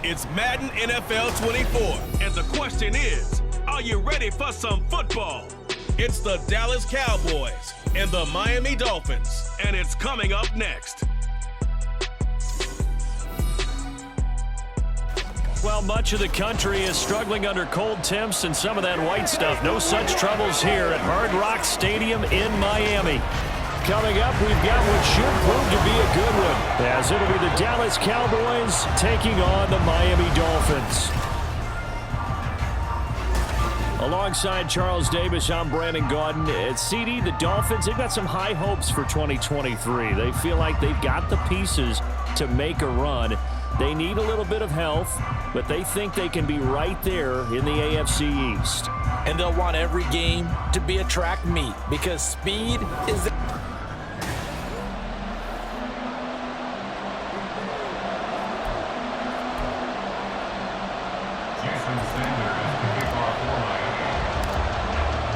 It's Madden NFL 24. And the question is, are you ready for some football? It's the Dallas Cowboys and the Miami Dolphins. And it's coming up next. Well, much of the country is struggling under cold temps and some of that white stuff. No such troubles here at Hard Rock Stadium in Miami. Coming up, we've got what should prove to be a good one, as it'll be the Dallas Cowboys taking on the Miami Dolphins. Alongside Charles Davis, I'm Brandon Gaudin. At CD, the Dolphins, they've got some high hopes for 2023. They feel like they've got the pieces to make a run. They need a little bit of health, but they think they can be right there in the AFC East. And they'll want every game to be a track meet because speed is the...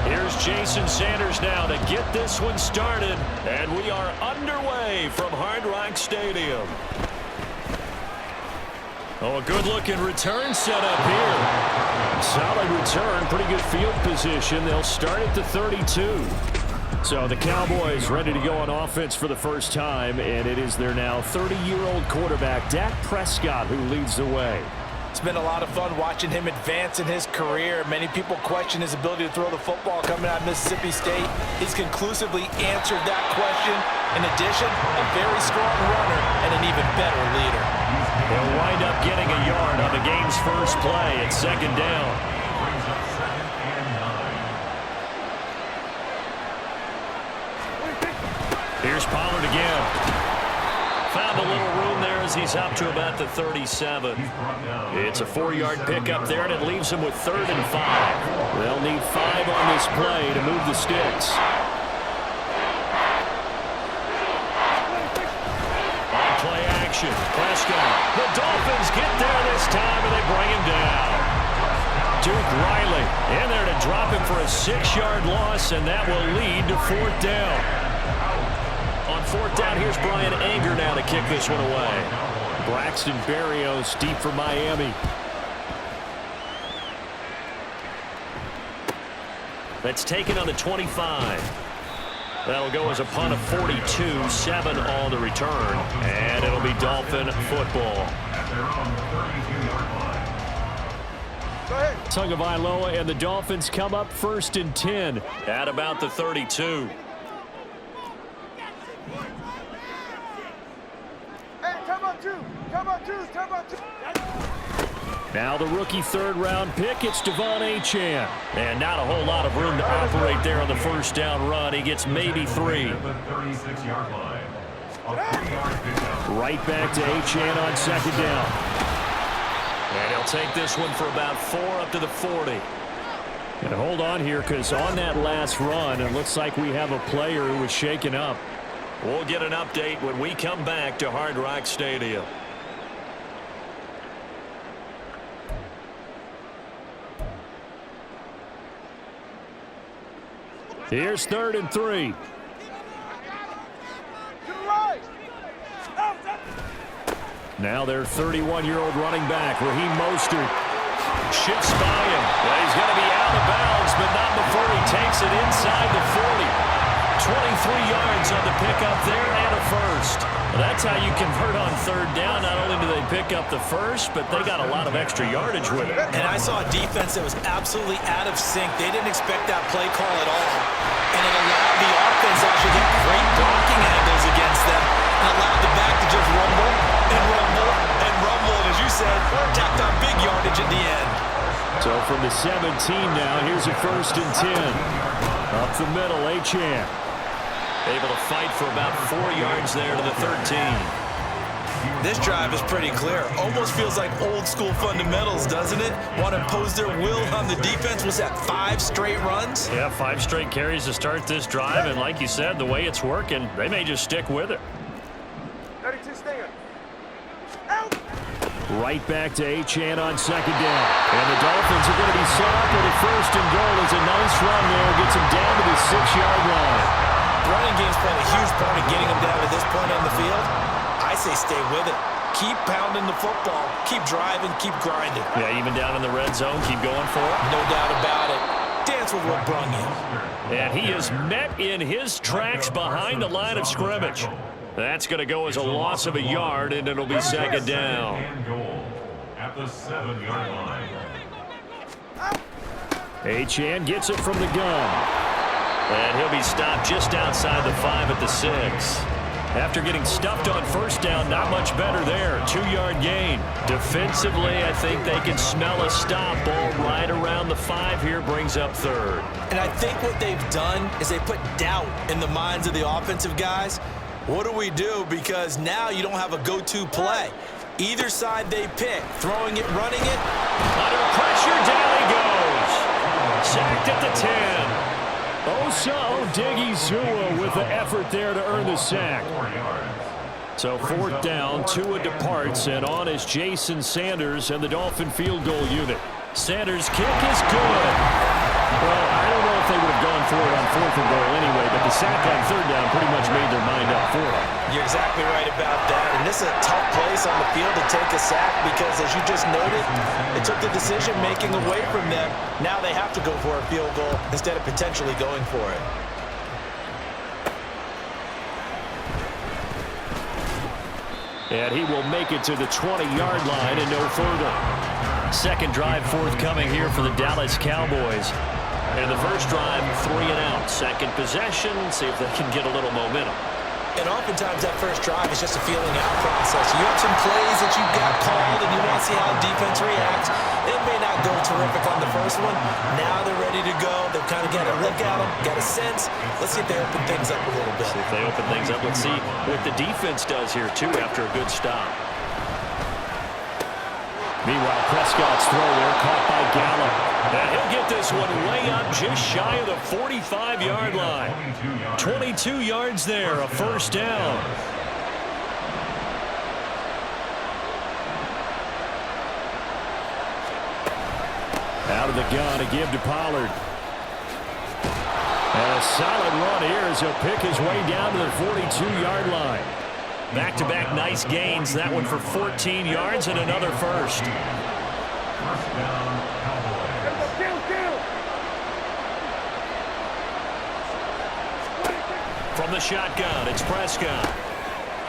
Here's Jason Sanders now to get this one started, and we are underway from Hard Rock Stadium. Oh, a good-looking return set up here. Solid return, pretty good field position. They'll start at the 32. So the Cowboys ready to go on offense for the first time, and it is their now 30-year-old quarterback, Dak Prescott, who leads the way. It's been a lot of fun watching him advance in his career. Many people question his ability to throw the football coming out of Mississippi State. He's conclusively answered that question. In addition, a very strong runner and an even better leader. He'll wind up getting a yard on the game's first play at second down. Here's Pollard again. Found a little room there as he's up to about the 37. It's a 4-yard pickup there, and it leaves him with 3rd and 5. They'll need 5 on this play to move the sticks. On play action, Prescott. The Dolphins get there this time, and they bring him down. Duke Riley in there to drop him for a 6-yard loss, and that will lead to 4th down. On 4th down, here's Brian Anger now to kick this one away. Braxton Berrios deep for Miami. That's taken on the 25. That'll go as a punt of 42, 7 on the return, and it'll be Dolphin football. Tagovailoa and the Dolphins come up 1st and 10 at about the 32. Now the rookie 3rd-round pick, it's Devon Achane. And not a whole lot of room to operate there on the 1st down run. He gets maybe 3. Right back to Achane on 2nd down. And he'll take this one for about 4 up to the 40. And hold on here, because on that last run, it looks like we have a player who was shaken up. We'll get an update when we come back to Hard Rock Stadium. Here's 3rd and 3. Now their 31-year-old running back, Raheem Mostert, shifts by him. Well, he's going to be out of bounds, but not before he takes it inside the 40. 23 yards on the pickup there and a first. Well, that's how you convert on 3rd down. Not only do they pick up the first, but they got a lot of extra yardage with it. And I saw a defense that was absolutely out of sync. They didn't expect that play call at all. And it allowed the offense to actually get great blocking angles against them and allowed the back to just rumble and rumble and rumble. And as you said, tacked on big yardage at the end. So from the 17 now, here's a 1st and 10. Up the middle, Achane. Able to fight for about 4 yards there to the 13. This drive is pretty clear. Almost feels like old school fundamentals, doesn't it? Want to impose their will on the defense. Was that 5 straight runs? Yeah, 5 straight carries to start this drive. And like you said, the way it's working, they may just stick with it. 32 stinger. Right back to Achane on 2nd down. And the Dolphins are going to be set up with a 1st and goal. It's a nice run there. Gets them down to the 6-yard line. Running game's playing a huge part in getting them down to this point on the field. I say stay with it. Keep pounding the football. Keep driving. Keep grinding. Yeah, even down in the red zone, keep going for it. No doubt about it. Dance with what brung you. And he is met in his tracks behind the line of scrimmage. That's going to go as a loss of a yard, and it'll be second down. At the 7-yard line. Achane gets it from the gun. And he'll be stopped just outside the 5 at the 6. After getting stuffed on first down, not much better there. 2-yard gain. Defensively, I think they can smell a stop. Ball right around the 5 here, brings up third. And I think what they've done is they put doubt in the minds of the offensive guys. What do we do? Because now you don't have a go-to play. Either side they pick, throwing it, running it. Under pressure, down he goes. Sacked at the 10. Osa Odighizuwa with the effort there to earn the sack. So fourth down, Tua departs, and on is Jason Sanders and the Dolphin field goal unit. Sanders' kick is good. Well, I don't know if they would have gone for it on 4th and goal anyway, but the sack on 3rd down pretty much made their mind up for it. You're exactly right about that. And this is a tough place on the field to take a sack because, as you just noted, it took the decision-making away from them. Now they have to go for a field goal instead of potentially going for it. And he will make it to the 20-yard line and no further. Second drive forthcoming here for the Dallas Cowboys. And the first drive, 3 and out. Second possession, see if they can get a little momentum. And oftentimes that first drive is just a feeling out process. You have some plays that you got called and you want to see how the defense reacts. It may not go terrific on the first one. Now they're ready to go. They've kind of got a look at them, got a sense. Let's see if they open things up a little bit. See if they open things up. Let's see what the defense does here, too, after a good stop. Meanwhile, Prescott's throw there caught by Gallup. And he'll get this one way up just shy of the 45-yard line. 22 yards there, a first down. Out of the gun to give to Pollard. And a solid run here as he'll pick his way down to the 42-yard line. Back-to-back nice gains. That one for 14 yards and another first. First down, Cowboys. From the shotgun, it's Prescott.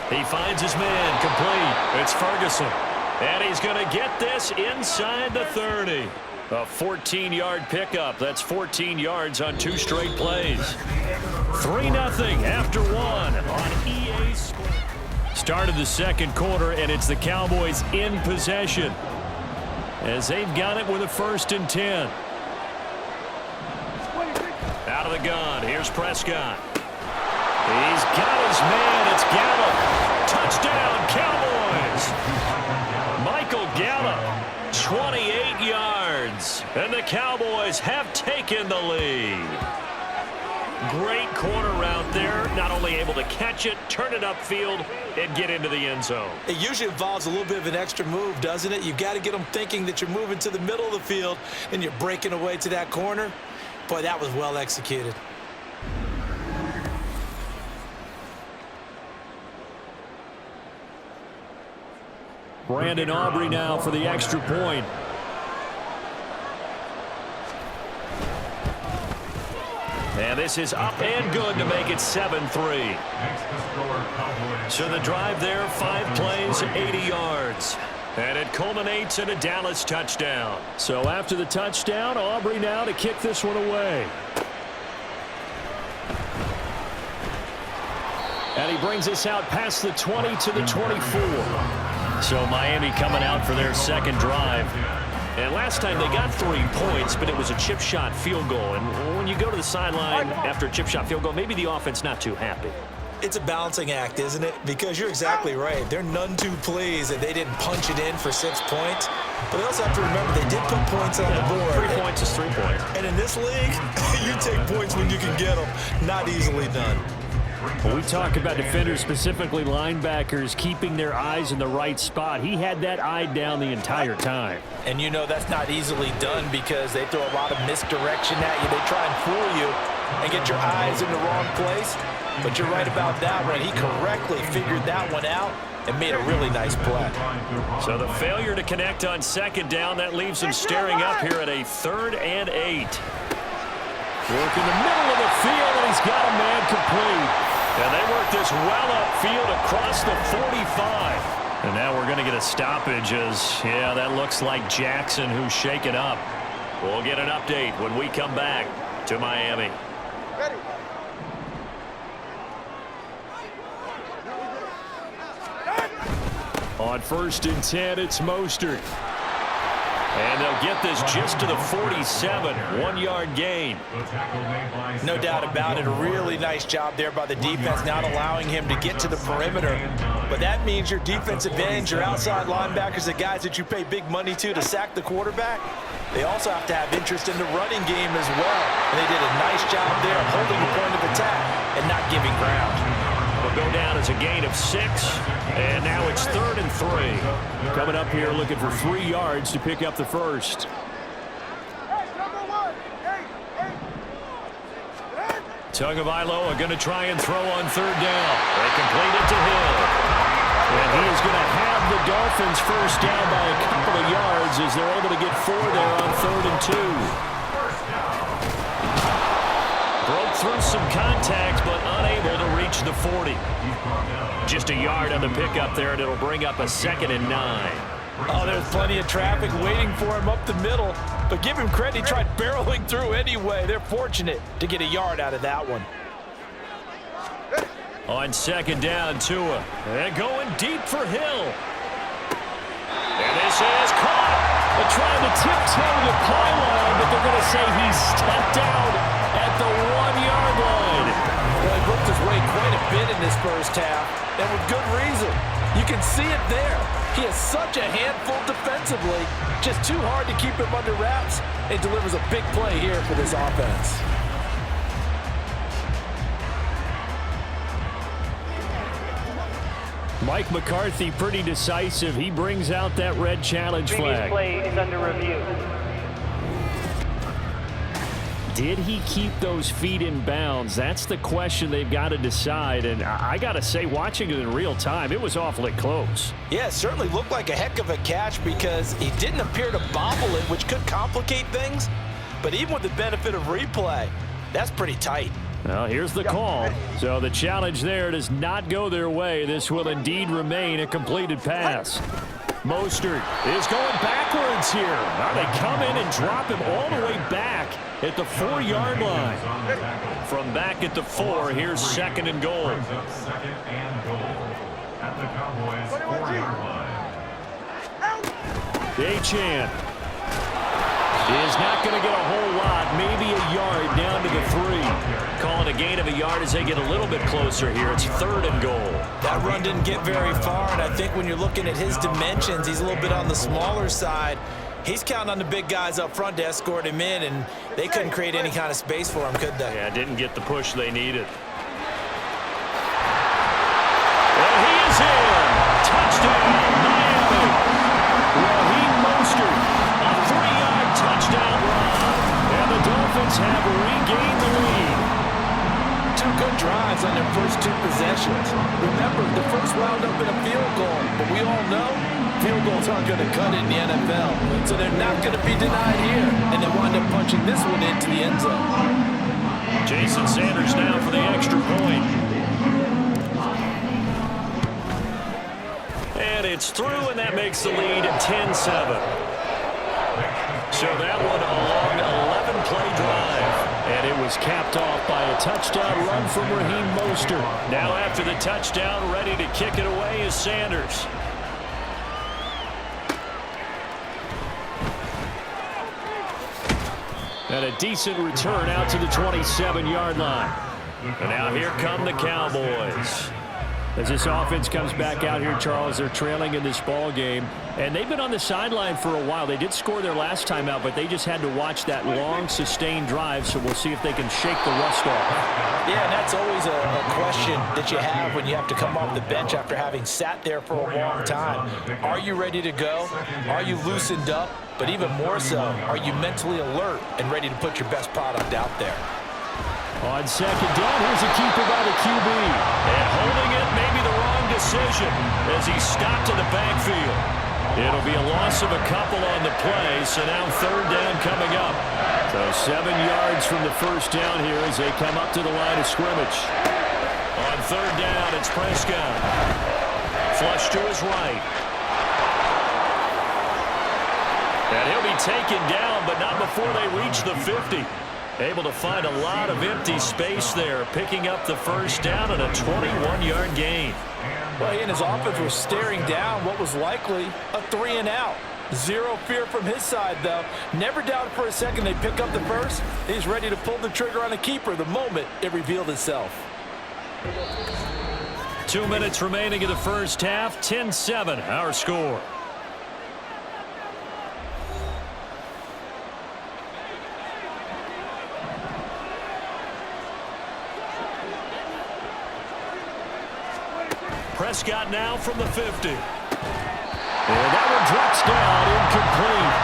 He finds his man, complete. It's Ferguson. And he's going to get this inside the 30. A 14-yard pickup. That's 14 yards on 2 straight plays. 3-0 after 1 on EA Sports. Start of the second quarter, and it's the Cowboys in possession as they've got it with a 1st and 10. Out of the gun, here's Prescott. He's got his man, it's Gallup. Touchdown, Cowboys. Michael Gallup, 28 yards, and the Cowboys have taken the lead. Great corner route there, not only able to catch it, turn it upfield, and get into the end zone. It usually involves a little bit of an extra move, doesn't it? You've got to get them thinking that you're moving to the middle of the field and you're breaking away to that corner. Boy, that was well executed. Brandon Aubrey now for the extra point. And this is up and good to make it 7-3. So the drive there, 5 plays, 80 yards. And it culminates in a Dallas touchdown. So after the touchdown, Aubrey now to kick this one away. And he brings us out past the 20 to the 24. So Miami coming out for their second drive. And last time they got 3 points, but it was a chip shot field goal. And when you go to the sideline after a chip shot field goal, maybe the offense not too happy. It's a balancing act, isn't it? Because you're exactly right. They're none too pleased that they didn't punch it in for 6 points. But they also have to remember they did put points on the board. 3 points is 3 points. And in this league, you take points when you can get them. Not easily done. When we talk about defenders, specifically linebackers, keeping their eyes in the right spot, he had that eye down the entire time. And you know that's not easily done because they throw a lot of misdirection at you. They try and fool you and get your eyes in the wrong place. But you're right about that one. He correctly figured that one out and made a really nice play. So the failure to connect on second down, that leaves him staring up here at a 3rd and 8. Work in the middle of the field, and he's got a man complete. And they work this well upfield across the 45. And now we're going to get a stoppage as, yeah, that looks like Jackson who's shaken up. We'll get an update when we come back to Miami. Ready. On 1st and 10, it's Mostert. And they'll get this just to the 47, 1-yard gain. No doubt about it. A really nice job there by the defense, not allowing him to get to the perimeter. But that means your defensive ends, your outside linebackers, the guys that you pay big money to sack the quarterback, they also have to have interest in the running game as well. And they did a nice job there of holding the point of attack and not giving ground. Will go down as a gain of 6, and now it's 3rd and 3. Coming up here looking for 3 yards to pick up the first. Tagovailoa are going to try and throw on 3rd down. They complete it to Hill. And he is going to have the Dolphins first down by a couple of yards as they're able to get 4 there on 3rd and 2. Broke through some contact, but unable to reach the 40. Just a yard on the pickup there, and it'll bring up a 2nd and 9. Oh, there's plenty of traffic waiting for him up the middle. But give him credit, he tried barreling through anyway. They're fortunate to get a yard out of that one. On 2nd down, Tua. And going deep for Hill. And this is caught. They're trying to tiptoe the pylon, but they're going to say he stepped out at the 1-yard line. Well, he worked his way quite a bit in this first half, and with good reason. You can see it there. He is such a handful defensively. Just too hard to keep him under wraps. It delivers a big play here for this offense. Mike McCarthy pretty decisive. He brings out that red challenge flag. Previous play is under review. Did he keep those feet in bounds? That's the question they've got to decide. And I got to say, watching it in real time, it was awfully close. Yeah, it certainly looked like a heck of a catch because he didn't appear to bobble it, which could complicate things. But even with the benefit of replay, that's pretty tight. Well, here's the call. So the challenge there does not go their way. This will indeed remain a completed pass. Mostert is going backwards here. Now they come in and drop him all the way back at the 4-yard line. From back at the 4, here's 2nd and goal. 2nd and goal at the Cowboys 4-yard line. Achane is not going to get a whole lot, maybe a yard down to the 3. Calling a gain of a yard as they get a little bit closer here. It's 3rd and goal. That run didn't get very far, and I think when you're looking at his dimensions, he's a little bit on the smaller side. He's counting on the big guys up front to escort him in, and they couldn't create any kind of space for him, could they? Yeah, didn't get the push they needed. And he is in. Touchdown, Miami. Raheem Mostert, a 3-yard touchdown run. And the Dolphins have regained the lead. 2 good drives on their first 2 possessions. Remember, the first wound up in a field goal, but we all know field goals aren't going to cut it in the NFL. So they're not going to be denied here, and they wind up punching this one into the end zone. Jason Sanders now for the extra point. And it's through, and that makes the lead at 10-7. So that one a long 11-play drive. And it was capped off by a touchdown run from Raheem Mostert. Now after the touchdown, ready to kick it away is Sanders. And a decent return out to the 27-yard line. And now here come the Cowboys. As this offense comes back out here, Charles, they're trailing in this ball game. And they've been on the sideline for a while. They did score their last time out, but they just had to watch that long, sustained drive. So we'll see if they can shake the rust off. Yeah, and that's always a question that you have when you have to come off the bench after having sat there for a long time. Are you ready to go? Are you loosened up? But even more so, are you mentally alert and ready to put your best product out there? On second down, here's a keeper by the QB. And holding it may be the wrong decision as he stopped in the backfield. It'll be a loss of a couple on the play, so now third down coming up. So 7 yards from the first down here as they come up to the line of scrimmage. On third down, it's Prescott. Flush to his right. And he'll be taken down, but not before they reach the 50. Able to find a lot of empty space there, picking up the first down and a 21-yard gain. Well, he and his offense were staring down what was likely a 3-and-out. Zero fear from his side, though. Never doubted for a second they'd pick up the first. He's ready to pull the trigger on a keeper the moment it revealed itself. 2 minutes remaining in the first half. 10-7, our score. Prescott now from the 50. And that one drops down, incomplete.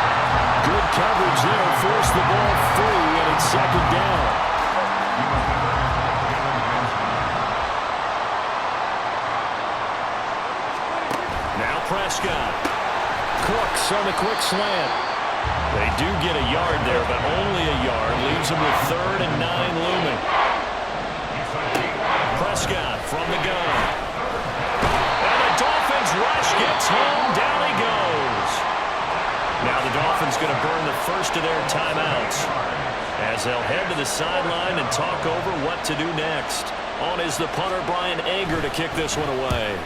Good coverage there, forced the ball free, and it's second down. Now Prescott. Cooks on the quick slant. They do get a yard there, but only a yard. Leaves them with 3rd and 9 looming. Prescott from the gun. Rush gets home, down he goes. Now the Dolphins going to burn the first of their timeouts as they'll head to the sideline and talk over what to do next. On is the punter, Brian Ager, to kick this one away.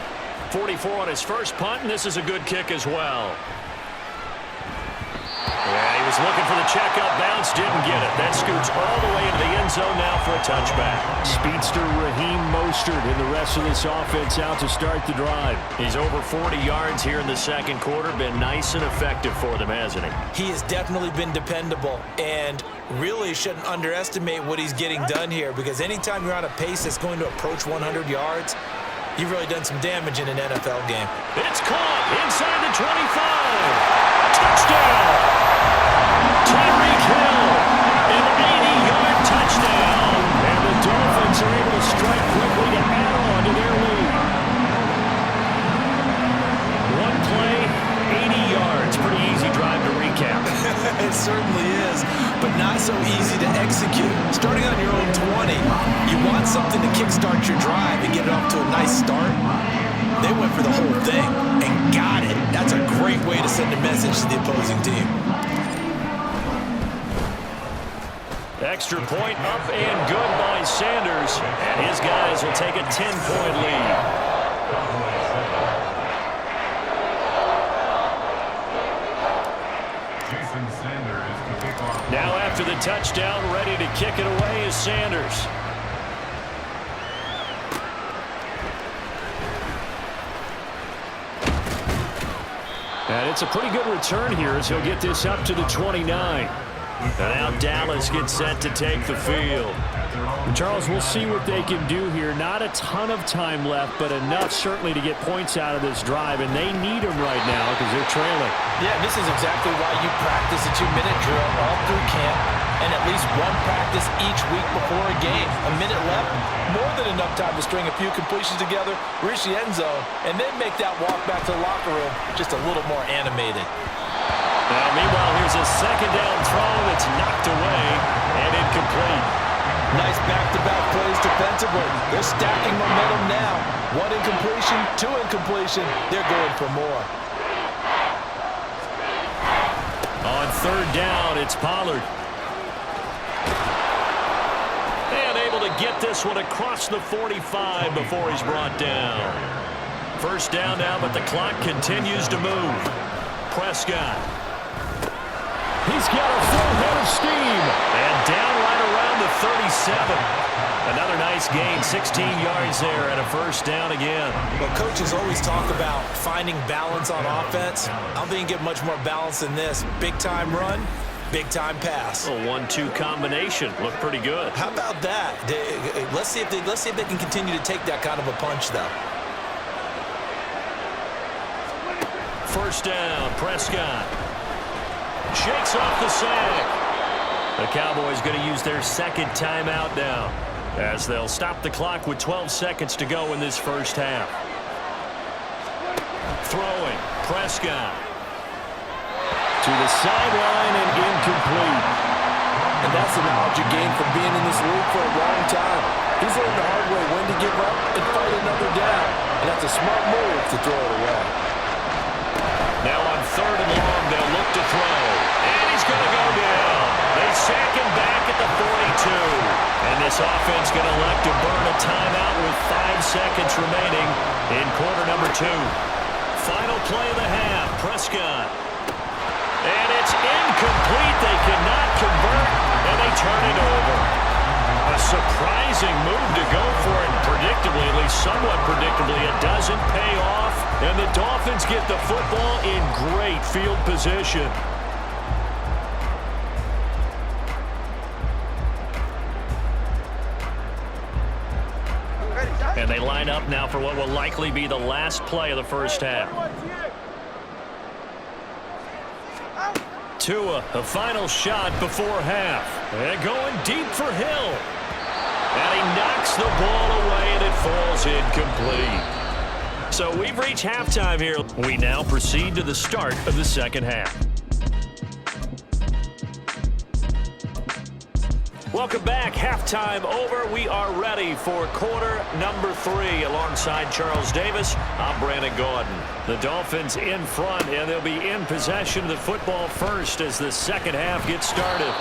44 on his first punt, and this is a good kick as well. Yeah, he was looking for the checkup bounce, didn't get it. That scoots all the way into the end zone now for a touchback. Speedster Raheem Mostert and the rest of this offense out to start the drive. He's over 40 yards here in the second quarter. Been nice and effective for them, hasn't he? He has definitely been dependable, and really shouldn't underestimate what he's getting done here, because anytime you're on a pace that's going to approach 100 yards, you've really done some damage in an NFL game. It's caught inside the 25. Touchdown! Tyreek Hill, an 80-yard touchdown. And the Dolphins are able to strike quickly to add on to their lead. One play, 80 yards. Pretty easy drive to recap. It certainly is, but not so easy to execute. Starting on your own 20, you want something to kickstart your drive and get it off to a nice start. They went for the whole thing and got it. That's a great way to send a message to the opposing team. Extra point up and good by Sanders. And his guys will take a 10-point lead. Now after the touchdown, ready to kick it away is Sanders. And it's a pretty good return here as he'll get this up to the 29. And now Dallas gets set to take the field. Charles, we'll see what they can do here. Not a ton of time left, but enough certainly to get points out of this drive, and they need them right now because they're trailing. Yeah, this is exactly why you practice a 2-minute drill all through camp and at least one practice each week before a game. A minute left, more than enough time to string a few completions together, reach the end zone, and then make that walk back to the locker room just a little more animated. Now, meanwhile, here's a second down throw that's knocked away and incomplete. Nice back-to-back plays defensively. They're stacking momentum now. 1 incompletion, 2 incompletion. They're going for more. On third down, it's Pollard. And able to get this one across the 45 before he's brought down. First down now, but the clock continues to move. Prescott. He's got a full head of steam. And down right around the 37. Another nice gain, 16 yards there, and a first down again. Well, coaches always talk about finding balance on offense. I don't think you get much more balance than this. Big-time run, big-time pass. A 1-2 combination. Looked pretty good. How about that? Let's see if they can continue to take that kind of a punch, though. First down, Prescott. Shakes off the sack. The Cowboys going to use their second timeout now, as they'll stop the clock with 12 seconds to go in this first half. Throwing, Prescott. To the sideline and incomplete. And that's the knowledge you gain from being in this league for a long time. He's learned the hard way when to give up and fight another down. And that's a smart move to throw it away. Now on 3rd and long, they'll look to throw. And he's going to go down. They sack him back at the 42. And this offense going to elect to burn a timeout with 5 seconds remaining in quarter number 2. Final play of the half, Prescott. And it's incomplete. They cannot convert, and they turn it over. A surprising move to go for it. Predictably, at least somewhat predictably, it doesn't pay off. And the Dolphins get the football in great field position. And they line up now for what will likely be the last play of the first half. Tua, the final shot before half. And going deep for Hill. And he knocks the ball away, and it falls incomplete. So we've reached halftime here. We now proceed to the start of the second half. Welcome back. Halftime over. We are ready for quarter number 3. Alongside Charles Davis, I'm Brandon Gordon. The Dolphins in front, and they'll be in possession of the football first as the second half gets started.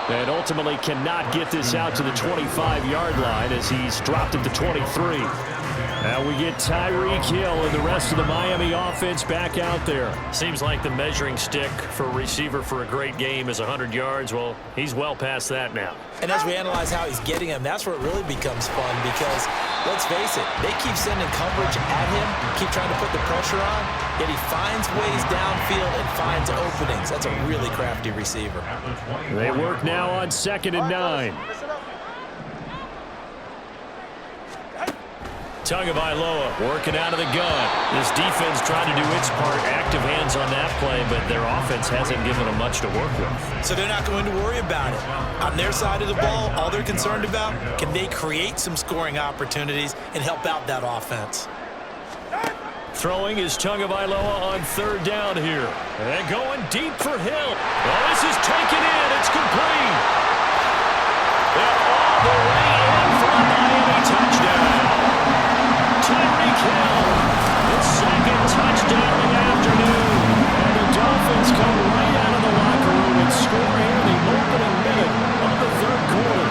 And ultimately cannot get this out to the 25-yard line as he's dropped it to 23. Now we get Tyreek Hill and the rest of the Miami offense back out there. Seems like the measuring stick for a receiver for a great game is 100 yards. Well, he's well past that now. And as we analyze how he's getting them, that's where it really becomes fun because, let's face it, they keep sending coverage at him, keep trying to put the pressure on, yet he finds ways downfield and finds openings. That's a really crafty receiver. They work now on 2nd and 9. Tagovailoa working out of the gun. This defense trying to do its part. Active hands on that play, but their offense hasn't given them much to work with. So they're not going to worry about it. On their side of the ball, all they're concerned about, can they create some scoring opportunities and help out that offense? Throwing is Tagovailoa on 3rd down here. And going deep for Hill. Well, this is taken in. It's complete. And all the way in for a Miami touchdown. Tyreek Hill, his second touchdown of the afternoon. And the Dolphins come right out of the locker room and score here in the opening minute of the 3rd quarter.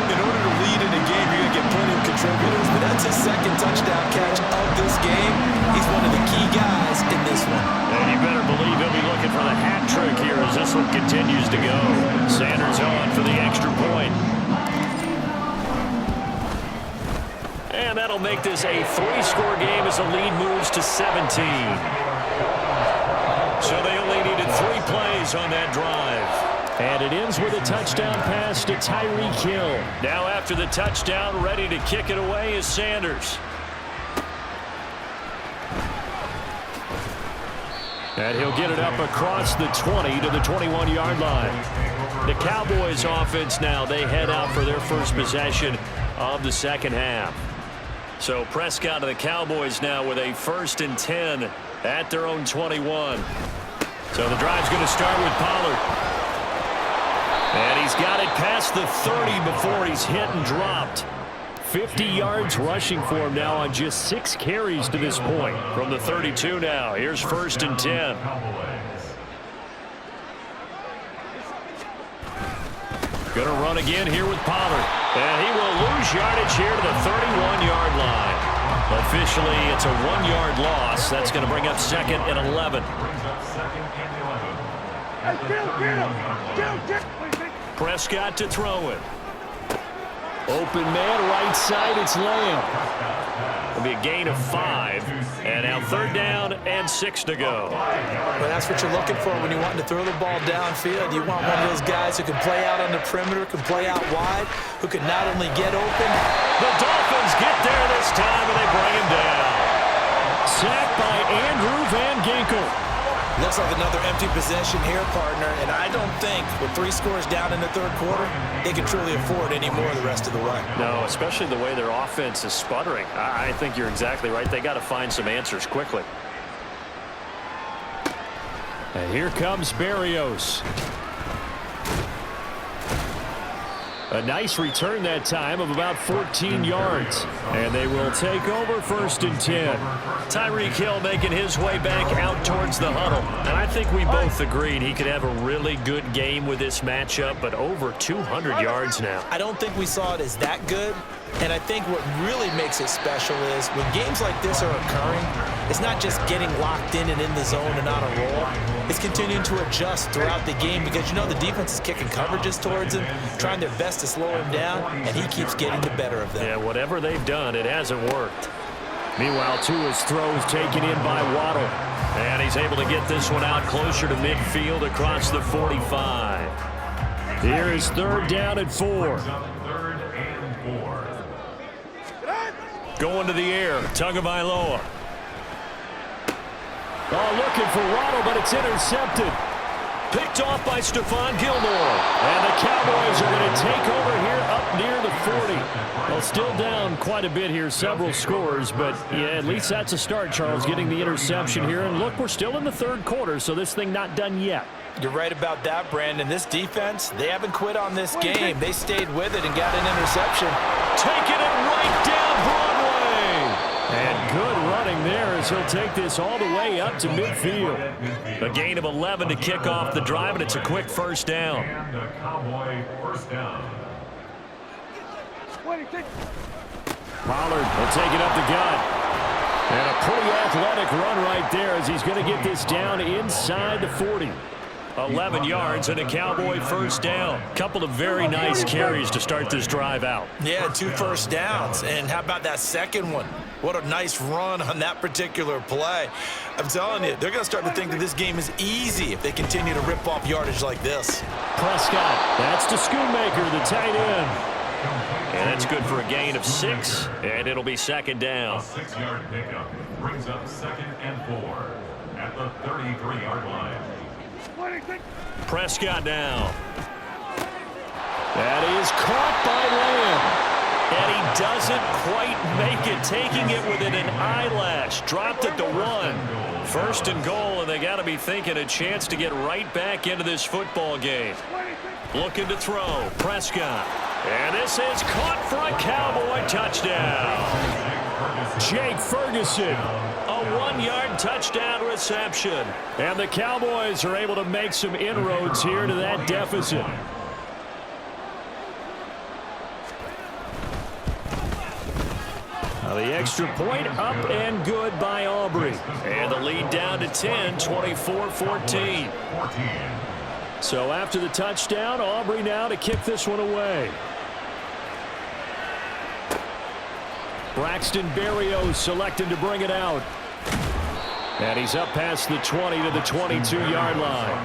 In order to lead in a game, you're going to get plenty of contributors, but that's his second touchdown catch of this game. He's one of the key guys in this one. And you better believe he'll be looking for the hat trick here as this one continues to go. Sanders on for the extra point. And that'll make this a 3-score game as the lead moves to 17. So they only needed 3 plays on that drive. And it ends with a touchdown pass to Tyreek Hill. Now after the touchdown, ready to kick it away is Sanders. And he'll get it up across the 20 to the 21-yard line. The Cowboys offense now, they head out for their first possession of the second half. So Prescott of the Cowboys now with a 1st and 10 at their own 21. So the drive's going to start with Pollard. And he's got it past the 30 before he's hit and dropped. 50 yards rushing for him now on just 6 carries to this point. From the 32 now, here's 1st and 10. Going to run again here with Pollard. And he will lose yardage here to the 31-yard line. Officially, it's a 1-yard loss. That's going to bring up 2nd and 11. Prescott to throw it. Open man, right side, it's Lamb. It'll be a gain of 5. And now 3rd down and 6 to go. Well, that's what you're looking for when you want to throw the ball downfield. You want one of those guys who can play out on the perimeter, can play out wide, who can not only get open. The Dolphins get there this time, and they bring him down. Sacked by Andrew Van Ginkel. Looks like another empty possession here, partner, and I don't think with 3 scores down in the third quarter, they can truly afford any more the rest of the way. No, especially the way their offense is sputtering. I think you're exactly right. They got to find some answers quickly. And here comes Berrios. A nice return that time of about 14 yards. And they will take over 1st and 10. Tyreek Hill making his way back out towards the huddle. And I think we both agreed he could have a really good game with this matchup, but over 200 yards now. I don't think we saw it as that good. And I think what really makes it special is when games like this are occurring, it's not just getting locked in and in the zone and on a roll. It's continuing to adjust throughout the game because, you know, the defense is kicking coverages towards him, trying their best to slow him down, and he keeps getting the better of them. Yeah, whatever they've done, it hasn't worked. Meanwhile, Tua's throws taken in by Waddle. And he's able to get this one out closer to midfield across the 45. Here is 3rd down and 4. 3rd and 4. Going to the air, Tagovailoa. Oh, looking for Waddle, but it's intercepted. Picked off by Stephon Gilmore. And the Cowboys are going to take over here up near the 40. Well, still down quite a bit here, several scores, but yeah, at least that's a start, Charles, getting the interception here. And look, we're still in the 3rd quarter, so this thing not done yet. You're right about that, Brandon. This defense, they haven't quit on this game. They stayed with it and got an interception. Taking it right down Broadway. And good running there as he'll take this all the way up to midfield. A gain of 11 to kick off the drive, and it's a quick 1st down. And a Cowboy 1st down. Pollard will take it up the gut. And a pretty athletic run right there as he's going to get this down inside the 40. 11 yards and a Cowboy 1st down. Couple of very nice carries to start this drive out. Yeah, 2 first downs. And how about that second one? What a nice run on that particular play. I'm telling you, they're going to start to think that this game is easy if they continue to rip off yardage like this. Prescott, that's to Schoonmaker, the tight end. And that's good for a gain of 6, and it'll be 2nd down. A 6-yard pickup brings up 2nd and 4 at the 33-yard line. Prescott down. That is caught by Lamb. And he doesn't quite make it, taking it within an eyelash. Dropped at the 1. 1st and goal, and they got to be thinking a chance to get right back into this football game. Looking to throw. Prescott. And this is caught for a Cowboy touchdown. Jake Ferguson. A 1-yard touchdown reception. And the Cowboys are able to make some inroads here to that deficit. Now the extra point up and good by Aubrey. And the lead down to 10, 24-14. So after the touchdown, Aubrey now to kick this one away. Braxton Berrios selected to bring it out. And he's up past the 20 to the 22-yard line.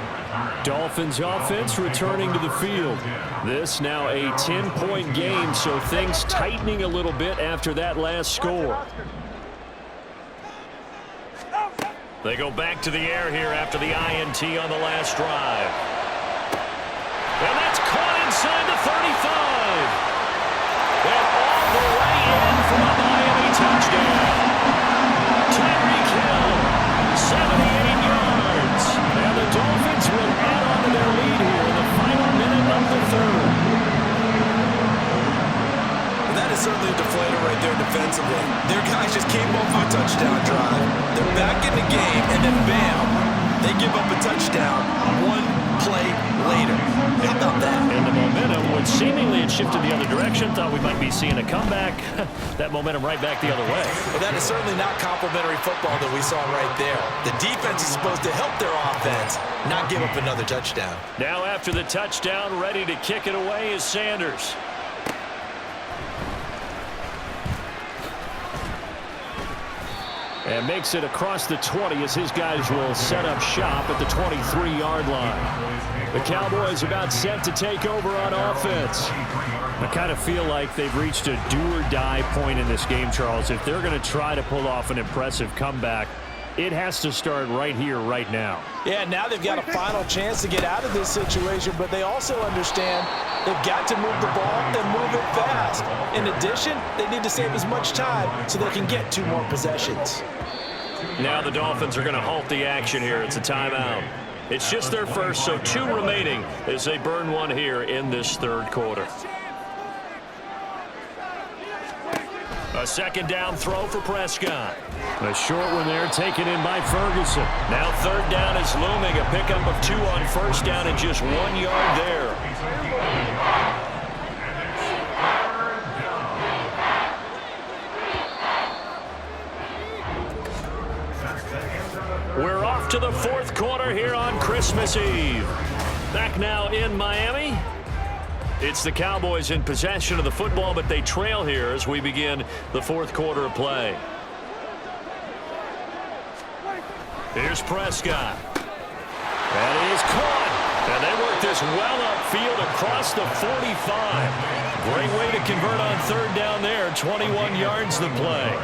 Dolphins offense returning to the field. This now a 10-point game, so things tightening a little bit after that last score. They go back to the air here after the INT on the last drive. And that's caught inside the 35. And all the way in for a Miami touchdown. Tyreek Hill, 78 yards. And the Dolphins will add on to their lead here in the final minute of the 3rd. That is certainly a deflator right there defensively. Their guys just came off a touchdown drive. They're back in the game, and then bam, they give up a touchdown 1 play later. How about that? And the momentum, which seemingly had shifted the other direction, thought we might be seeing a comeback. That momentum right back the other way. Well, that is certainly not complimentary football that we saw right there. The defense is supposed to help their offense, not give up another touchdown. Now after the touchdown, ready to kick it away is Sanders. And makes it across the 20 as his guys will set up shop at the 23-yard line. The Cowboys about set to take over on offense. I kind of feel like they've reached a do-or-die point in this game, Charles. If they're going to try to pull off an impressive comeback, it has to start right here, right now. Yeah, now they've got a final chance to get out of this situation, but they also understand they've got to move the ball and move it fast. In addition, they need to save as much time so they can get 2 more possessions. Now the Dolphins are going to halt the action here. It's a timeout. It's just their first, so 2 remaining as they burn one here in this third quarter. A second down throw for Prescott. A short one there taken in by Ferguson. Now third down is looming. A pickup of 2 on first down and just 1 yard there. We're off to the fourth quarter here on Christmas Eve. Back now in Miami. It's the Cowboys in possession of the football, but they trail here as we begin the fourth quarter of play. Here's Prescott. And he is caught. And they work this well upfield across the 45. Great way to convert on third down there. 21 yards to play.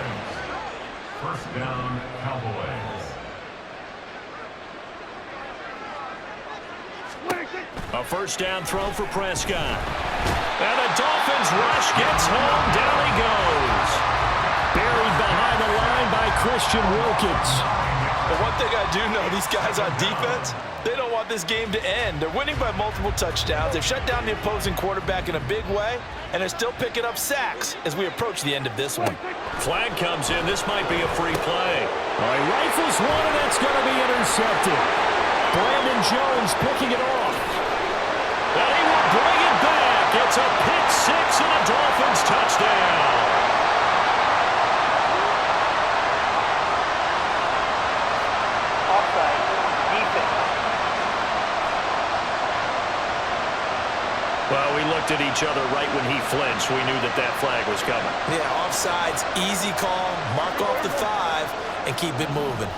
First down, Cowboys. A first down throw for Prescott. And the Dolphins rush gets home. Down he goes. Buried behind the line by Christian Wilkins. But one thing I do know, these guys on defense, they don't want this game to end. They're winning by multiple touchdowns. They've shut down the opposing quarterback in a big way, and they're still picking up sacks as we approach the end of this one. Flag comes in. This might be a free play. All right, rifles one, and that's going to be intercepted. Brandon Jones picking it off. And he will bring it back. It's a pick 6 and a Dolphins touchdown. Well, we looked at each other right when he flinched. We knew that that flag was coming. Yeah, offsides, easy call, mark off the 5, and keep it moving.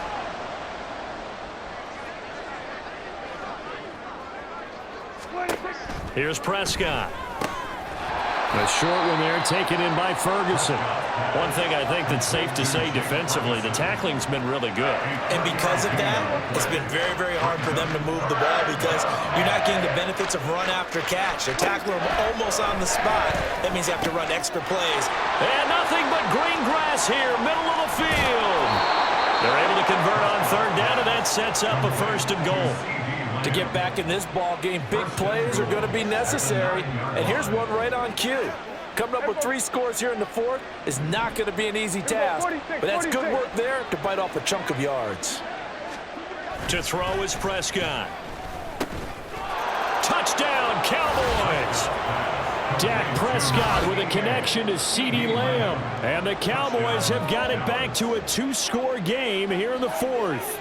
Here's Prescott. A short one there taken in by Ferguson. One thing I think that's safe to say defensively, the tackling's been really good. And because of that, it's been very, very hard for them to move the ball because you're not getting the benefits of run after catch. They're tackling them almost on the spot. That means you have to run extra plays. And nothing but green grass here, middle of the field. They're able to convert on third down, and that sets up a first and goal. To get back in this ball game, big plays are going to be necessary. And here's one right on cue. Coming up with 3 scores here in the fourth is not going to be an easy task. But that's good work there to bite off a chunk of yards. To throw is Prescott. Touchdown, Cowboys! Dak Prescott with a connection to CeeDee Lamb. And the Cowboys have got it back to a 2-score game here in the fourth.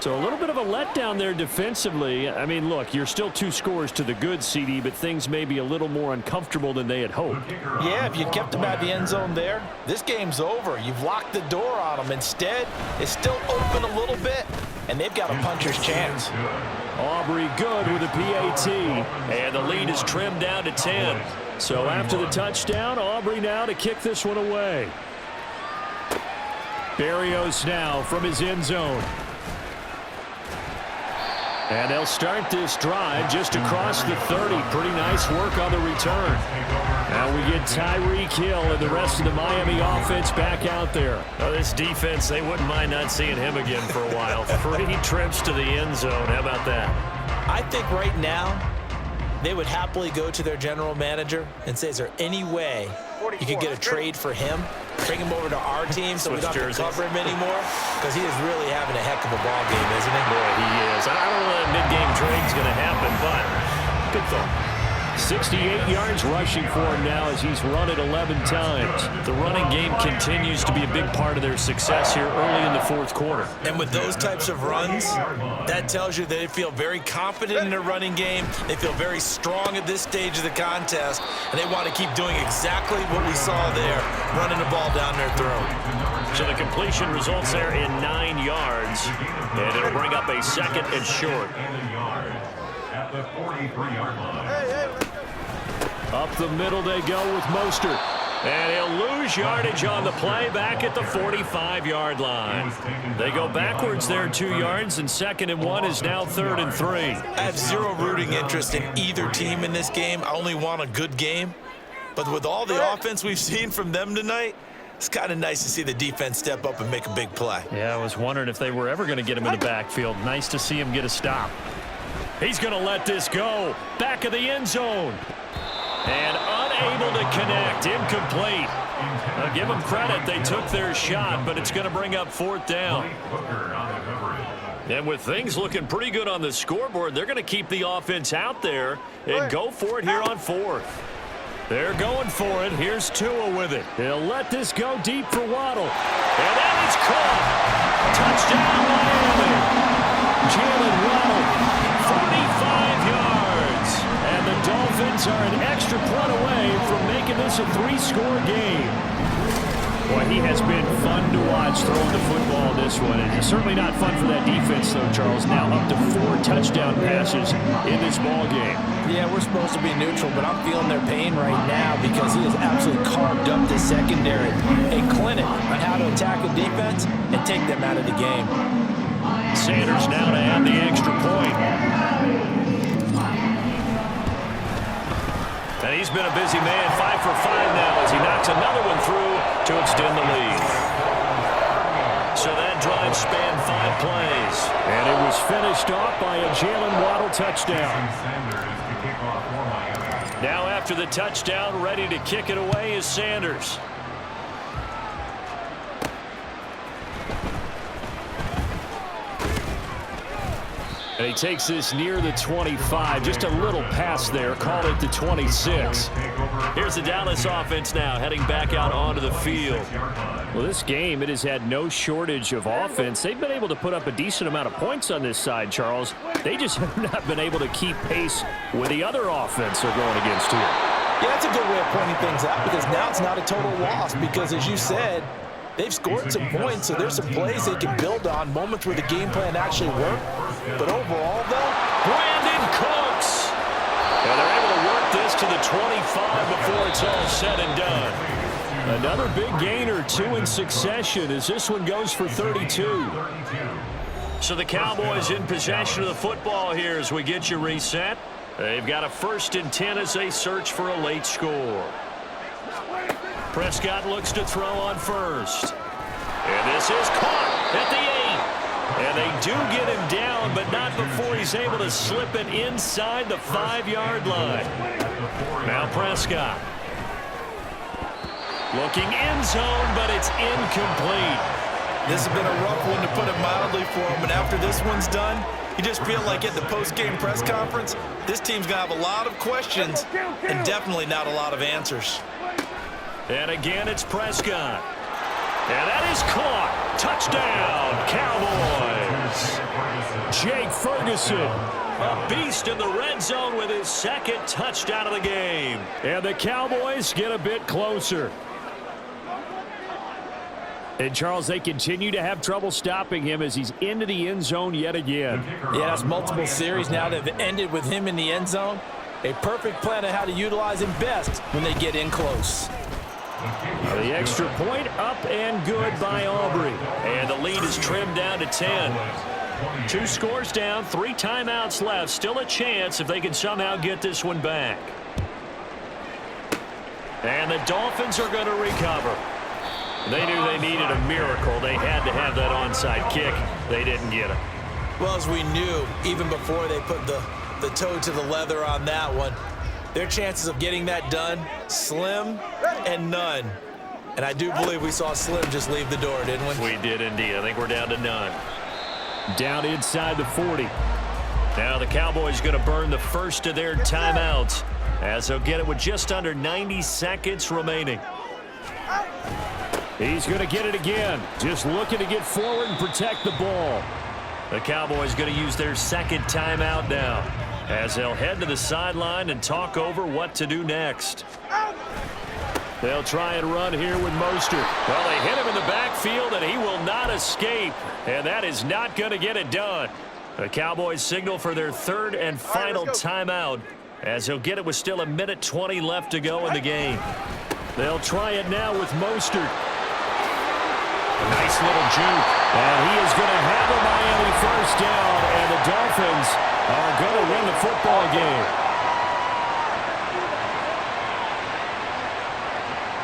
So a little bit of a letdown there defensively. I mean, look, you're still 2 scores to the good, CD, but things may be a little more uncomfortable than they had hoped. Yeah, if you kept them at the end zone there, this game's over. You've locked the door on them. Instead, it's still open a little bit, and they've got a puncher's chance. Aubrey good with a PAT. And the lead is trimmed down to 10. So after the touchdown, Aubrey now to kick this one away. Berrios now from his end zone. And they'll start this drive just across the 30. Pretty nice work on the return. Now we get Tyreek Hill and the rest of the Miami offense back out there. Oh, this defense, they wouldn't mind not seeing him again for a while. 3 trips to the end zone. How about that? I think right now they would happily go to their general manager and say, is there any way you could get a trade for him? Bring him over to our team so we don't have to cover him anymore? Because he is really having a heck of a ball game, isn't he? Boy, he is. I don't know that mid-game trade's going to happen, but good thought. 68 yards rushing for him now as he's run it 11 times. The running game continues to be a big part of their success here early in the fourth quarter. And with those types of runs, that tells you they feel very confident in their running game. They feel very strong at this stage of the contest, and they want to keep doing exactly what we saw there, running the ball down their throat. So the completion results there in 9 yards, and it'll bring up a second and short. At the 43-yard line. Up the middle they go with Mostert. And he'll lose yardage on the play back at the 45-yard line. They go backwards there 2 yards, and 2nd and 1 is now 3rd and 3. I have zero rooting interest in either team in this game. I only want a good game. But with all the offense we've seen from them tonight, it's kind of nice to see the defense step up and make a big play. Yeah, I was wondering if they were ever going to get him in the backfield. Nice to see him get a stop. He's going to let this go. Back of the end zone. And unable to connect. Incomplete. I'll give them credit. They took their shot, but it's going to bring up 4th down. And with things looking pretty good on the scoreboard, they're going to keep the offense out there and go for it here on 4th. They're going for it. Here's Tua with it. He'll let this go deep for Waddle. And that is caught. Touchdown, Miami. Jalen Waddle, 45 yards. And the Dolphins are an extra point away from making this a 3-score game. Boy, he has been fun to watch throwing the football this one. And it's certainly not fun for that defense, though, Charles. Now up to 4 touchdown passes in this ball game. Yeah, we're supposed to be neutral, but I'm feeling their pain right now because he has absolutely carved up the secondary. A clinic on how to attack a defense and take them out of the game. Sanders now to add the extra point. And he's been a busy man, 5 for 5 now as he knocks another one through to extend the lead. So that drive spanned 5 plays. And it was finished off by a Jalen Waddle touchdown. Now after the touchdown, ready to kick it away is Sanders. And he takes this near the 25. Just a little pass there. Call it the 26. Here's the Dallas offense now heading back out onto the field. Well, this game, it has had no shortage of offense. They've been able to put up a decent amount of points on this side, Charles. They just have not been able to keep pace with the other offense they're going against here. Yeah, that's a good way of pointing things out because now it's not a total loss because, as you said, they've scored some points, so there's some plays they can build on, moments where the game plan actually worked. But overall, though, Brandon Cooks. And they're able to work this to the 25 before it's all said and done. Another big gainer, 2 in succession, as this one goes for 32. So the Cowboys in possession of the football here as we get you reset. They've got a 1st and 10 as they search for a late score. Prescott looks to throw on 1st. And this is caught at the 8. And they do get him down, but not before he's able to slip it inside the 5-yard line. Now Prescott. Looking end zone, but it's incomplete. This has been a rough one, to put it mildly, for him. And after this one's done, you just feel like at the post-game press conference, this team's going to have a lot of questions and definitely not a lot of answers. And again, it's Prescott. And that is caught. Touchdown, Cowboys. Jake Ferguson, a beast in the red zone with his 2nd touchdown of the game. And the Cowboys get a bit closer. And, Charles, they continue to have trouble stopping him as he's into the end zone yet again. yeah, that's multiple series now that have ended with him in the end zone. A perfect plan on how to utilize him best when they get in close. The extra point up and good by Aubrey. And the lead is trimmed down to 10. 2 scores down, 3 timeouts left. Still a chance if they can somehow get this one back. And the Dolphins are going to recover. They knew they needed a miracle. They had to have that onside kick. They didn't get it. Well, as we knew, even before they put the toe to the leather on that one, their chances of getting that done, slim and none. And I do believe we saw Slim just leave the door, didn't we? We did indeed. I think we're down to none. Down inside the 40. Now the Cowboys going to burn the first of their timeouts as they'll get it with just under 90 seconds remaining. He's going to get it again. Just looking to get forward and protect the ball. The Cowboys going to use their 2nd timeout now as they'll head to the sideline and talk over what to do next. They'll try and run here with Mostert. Well, they hit him in the backfield, and he will not escape. And that is not going to get it done. The Cowboys signal for their 3rd and final timeout as they'll get it with still 1:20 left to go in the game. They'll try it now with Mostert. A nice little juke. And he is going to have a Miami first down, and the Dolphins are going to win the football game.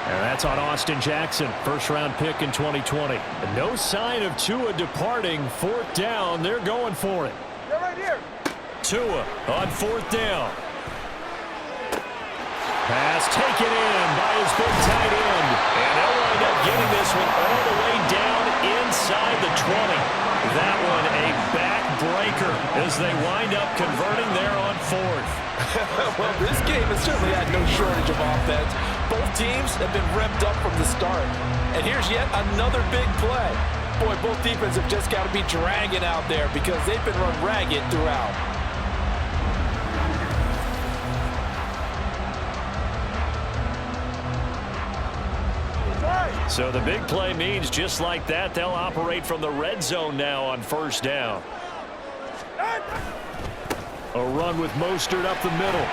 And that's on Austin Jackson, first-round pick in 2020. And no sign of Tua departing. Fourth down, they're going for it. They're right here. Tua on fourth down. Pass taken in by his big tight end. And they'll wind up getting this one all the way down inside the 20. That one a backbreaker as they wind up converting there on fourth. Well, this game has certainly had no shortage of offense. Both teams have been revved up from the start. And here's yet another big play. Boy, both defenses have just got to be dragging out there because they've been run ragged throughout. So the big play means just like that, they'll operate from the red zone now on first down. A run with Mostert up the middle.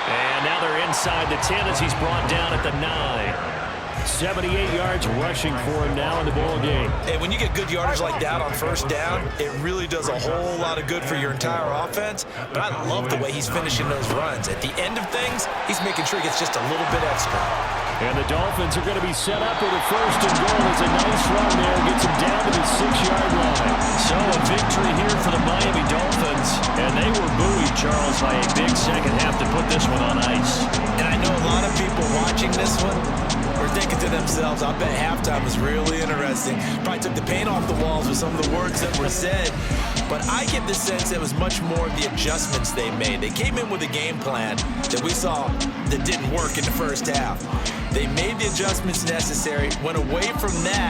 And now they're inside the 10 as he's brought down at the 9. 78 yards rushing for him now in the ball game. Hey, when you get good yardage like that on first down, it really does a whole lot of good for your entire offense. But I love the way he's finishing those runs. At the end of things, he's making sure he gets just a little bit extra. And the Dolphins are going to be set up with a first and goal. It's a nice run there. Gets him down to the 6-yard line. So a victory here for the Miami Dolphins. And they were buoyed, Charles, by a big second half to put this one on ice. And I know a lot of people watching this one are thinking to themselves, I bet halftime was really interesting. Probably took the paint off the walls with some of the words that were said. But I get the sense it was much more of the adjustments they made. They came in with a game plan that we saw that didn't work in the first half. They made the adjustments necessary, went away from that,